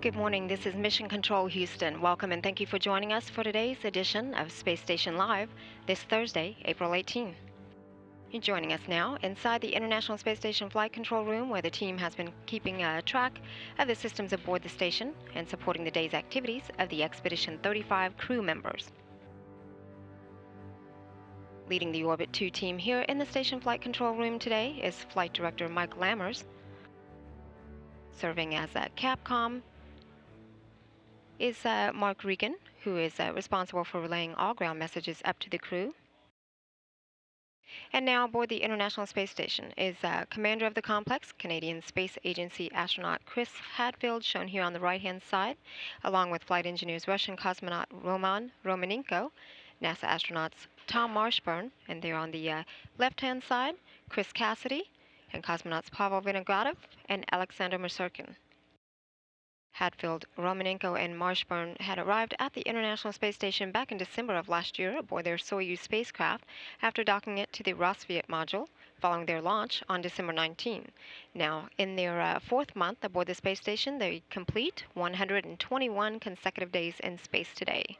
Good morning. This is Mission Control Houston. Welcome and thank you for joining us for today's edition of Space Station Live this Thursday, April 18. You're joining us now inside the International Space Station Flight Control Room, where the team has been keeping track of the systems aboard the station and supporting the day's activities of the Expedition 35 crew members. Leading the Orbit 2 team here in the Station Flight Control Room today is Flight Director Mike Lammers. Serving as Capcom is Mark Regan, who is responsible for relaying all ground messages up to the crew. And now aboard the International Space Station is Commander of the Complex, Canadian Space Agency astronaut Chris Hadfield, shown here on the right-hand side, along with flight engineers Russian cosmonaut Roman Romanenko, NASA astronauts Tom Marshburn, and there on the left-hand side, Chris Cassidy, and cosmonauts Pavel Vinogradov and Alexander Mersurkin. Hadfield, Romanenko, and Marshburn had arrived at the International Space Station back in December of last year aboard their Soyuz spacecraft after docking it to the Rossviet module following their launch on December 19. Now, in their fourth month aboard the space station, they complete 121 consecutive days in space today.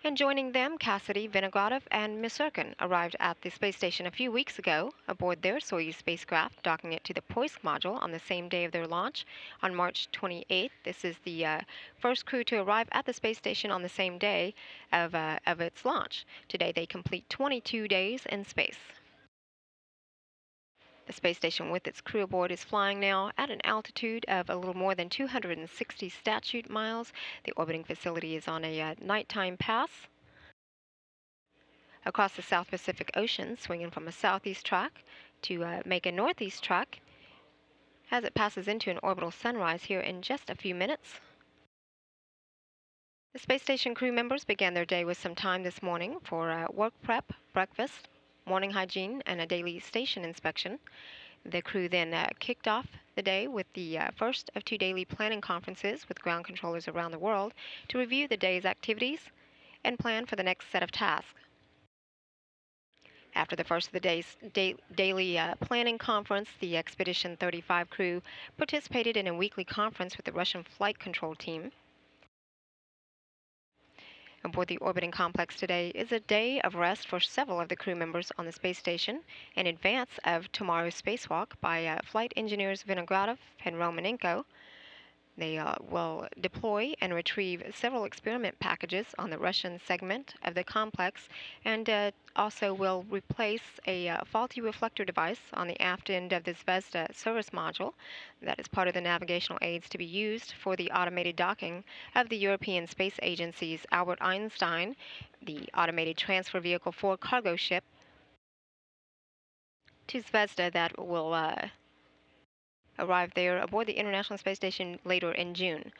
And joining them, Cassidy, Vinogradov, and Mersurkin arrived at the space station a few weeks ago aboard their Soyuz spacecraft, docking it to the Poisk module on the same day of their launch on March 28th. This is the first crew to arrive at the space station on the same day of its launch. Today they complete 22 days in space. The space station with its crew aboard is flying now at an altitude of a little more than 260 statute miles. The orbiting facility is on a nighttime pass across the South Pacific Ocean, swinging from a southeast track to make a northeast track as it passes into an orbital sunrise here in just a few minutes. The space station crew members began their day with some time this morning for work prep, breakfast, morning hygiene, and a daily station inspection. The crew then kicked off the day with the first of 2 daily planning conferences with ground controllers around the world to review the day's activities and plan for the next set of tasks. After the first of the day's daily planning conference, the Expedition 35 crew participated in a weekly conference with the Russian flight control team. Aboard the orbiting complex today is a day of rest for several of the crew members on the space station in advance of tomorrow's spacewalk by flight engineers Vinogradov and Romanenko. They will deploy and retrieve several experiment packages on the Russian segment of the complex and also will replace a faulty reflector device on the aft end of the Zvezda service module that is part of the navigational aids to be used for the automated docking of the European Space Agency's Albert Einstein, the automated transfer vehicle for cargo ship, to Zvezda that will arrive there aboard the International Space Station later in June.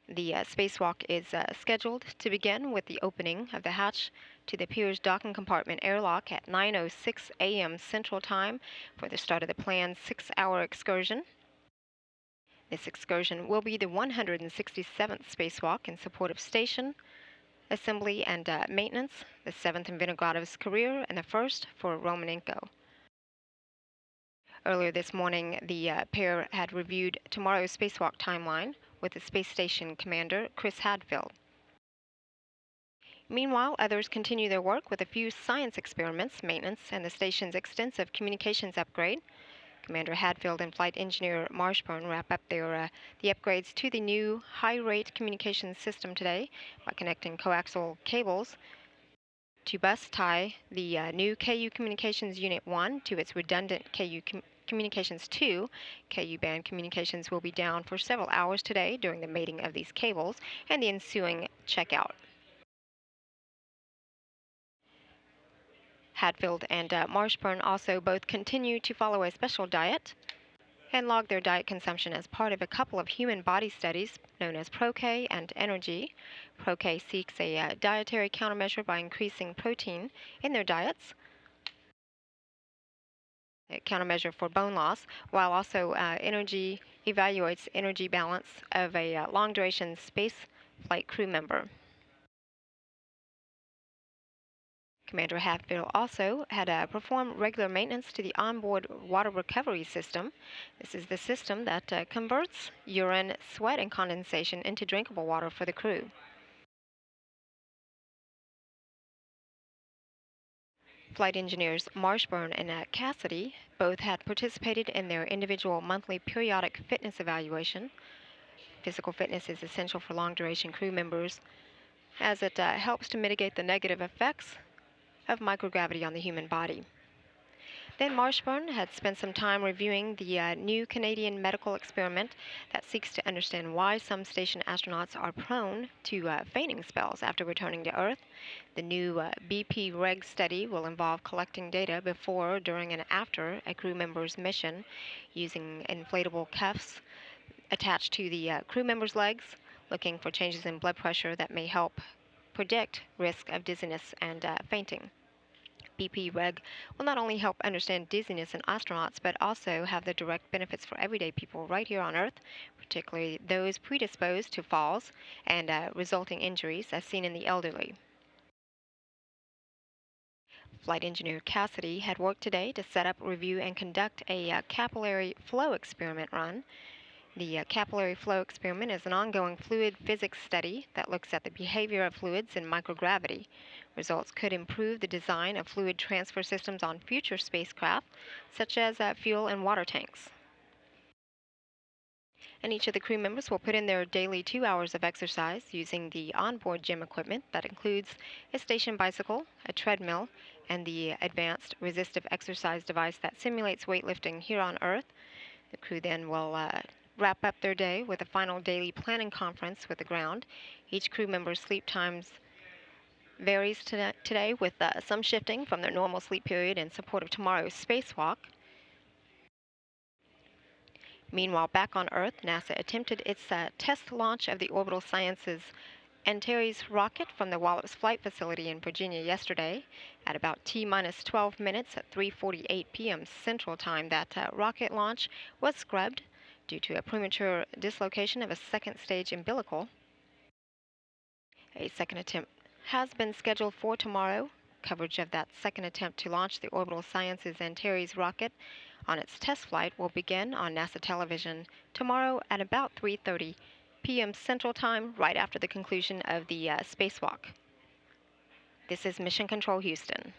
The spacewalk is scheduled to begin with the opening of the hatch to the Pirs docking compartment airlock at 9:06 a.m. Central Time for the start of the planned 6-hour excursion. This excursion will be the 167th spacewalk in support of station, assembly, and maintenance, the 7th in Vinogradov's career, and the 1st for Romanenko. Earlier this morning, the pair had reviewed tomorrow's spacewalk timeline with the space station commander, Chris Hadfield. Meanwhile, others continue their work with a few science experiments, maintenance, and the station's extensive communications upgrade. Commander Hadfield and flight engineer Marshburn wrap up the upgrades to the new high-rate communications system today by connecting coaxial cables to bus tie the new KU Communications Unit 1 to its redundant KU Communications 2. KU band communications will be down for several hours today during the mating of these cables and the ensuing checkout. Hadfield and Marshburn also both continue to follow a special diet and log their diet consumption as part of a couple of human body studies known as ProK and Energy. ProK seeks a dietary countermeasure by increasing protein in their diets, a countermeasure for bone loss, while also Energy evaluates energy balance of a long-duration space flight crew member. Commander Hatfield also had performed regular maintenance to the onboard water recovery system. This is the system that converts urine, sweat, and condensation into drinkable water for the crew. Flight engineers Marshburn and Cassidy both had participated in their individual monthly periodic fitness evaluation. Physical fitness is essential for long-duration crew members as it helps to mitigate the negative effects of microgravity on the human body. Then Marshburn had spent some time reviewing the new Canadian medical experiment that seeks to understand why some station astronauts are prone to fainting spells after returning to Earth. The new BP-REG study will involve collecting data before, during, and after a crew member's mission using inflatable cuffs attached to the crew member's legs, looking for changes in blood pressure that may help predict risk of dizziness and fainting. BP-REG will not only help understand dizziness in astronauts, but also have the direct benefits for everyday people right here on Earth, particularly those predisposed to falls and resulting injuries as seen in the elderly. Flight engineer Cassidy had worked today to set up, review, and conduct a capillary flow experiment run. The capillary flow experiment is an ongoing fluid physics study that looks at the behavior of fluids in microgravity. Results could improve the design of fluid transfer systems on future spacecraft, such as fuel and water tanks. And each of the crew members will put in their daily 2 hours of exercise using the onboard gym equipment that includes a station bicycle, a treadmill, and the advanced resistive exercise device that simulates weightlifting here on Earth. The crew then will wrap up their day with a final daily planning conference with the ground. Each crew member's sleep times varies today with some shifting from their normal sleep period in support of tomorrow's spacewalk. Meanwhile, back on Earth, NASA attempted its test launch of the Orbital Sciences Antares rocket from the Wallops Flight Facility in Virginia yesterday. At about T-minus 12 minutes at 3:48 p.m. Central Time, that rocket launch was scrubbed due to a premature dislocation of a second stage umbilical. A second attempt has been scheduled for tomorrow. Coverage of that second attempt to launch the Orbital Sciences Antares rocket on its test flight will begin on NASA television tomorrow at about 3:30 p.m. Central Time, right after the conclusion of the spacewalk. This is Mission Control Houston.